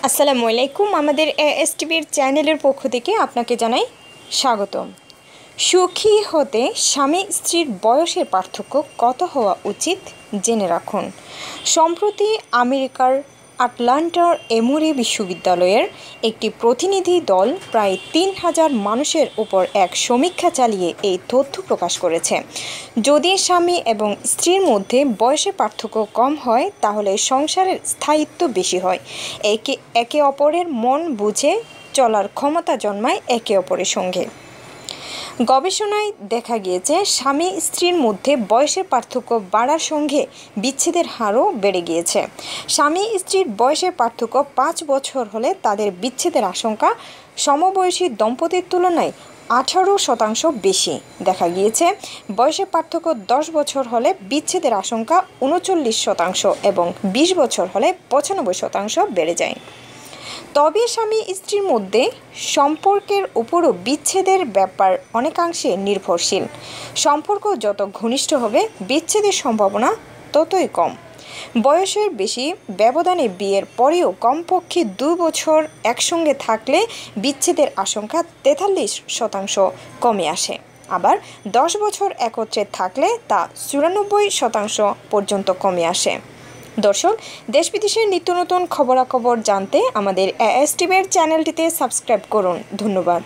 আসসালামু আলাইকুম। আমাদের এএসটিভির চ্যানেলের পক্ষ থেকে আপনাকে জানাই স্বাগতম। সুখী হতে স্বামী স্ত্রীর বয়সের পার্থক্য কত হওয়া উচিত জেনে রাখুন। সম্প্রতি আমেরিকার আটলান্টার এমোরি বিশ্ববিদ্যালয়ের একটি প্রতিনিধি দল প্রায় ৩,০০০ মানুষের উপর এক সমীক্ষা চালিয়ে এই তথ্য প্রকাশ করেছে। যদি স্বামী এবং স্ত্রীর মধ্যে বয়সের পার্থক্য কম হয় তাহলে সংসারের স্থায়িত্ব বেশি হয়, একে অপরের মন বুঝে চলার ক্ষমতা জন্মায় একে অপরের সঙ্গে। গবেষণায় দেখা গিয়েছে স্বামী স্ত্রীর মধ্যে বয়সের পার্থক্য বাড়ার সঙ্গে বিচ্ছেদের হারও বেড়ে গিয়েছে। স্বামী স্ত্রীর বয়সের পার্থক্য ৫ বছর হলে তাদের বিচ্ছেদের আশঙ্কা সমবয়সী দম্পতির তুলনায় 18% বেশি। দেখা গিয়েছে বয়সের পার্থক্য 10 বছর হলে বিচ্ছেদের আশঙ্কা 39% এবং 20 বছর হলে 95% বেড়ে যায়। তবে স্বামী স্ত্রীর মধ্যে সম্পর্কের উপরও বিচ্ছেদের ব্যাপার অনেকাংশে নির্ভরশীল। সম্পর্ক যত ঘনিষ্ঠ হবে বিচ্ছেদের সম্ভাবনা ততই কম। বয়সের বেশি ব্যবধানে বিয়ের পরেও কমপক্ষে 2 বছর একসঙ্গে থাকলে বিচ্ছেদের আশঙ্কা 43% কমে আসে। আবার 10 বছর একত্রে থাকলে তা 94% পর্যন্ত কমে আসে। দর্শক, দেশ বিদেশের নিত্য নতুন খবরাখবর জানতে আমাদের এএসটিভির চ্যানেলটিতে সাবস্ক্রাইব করুন। ধন্যবাদ।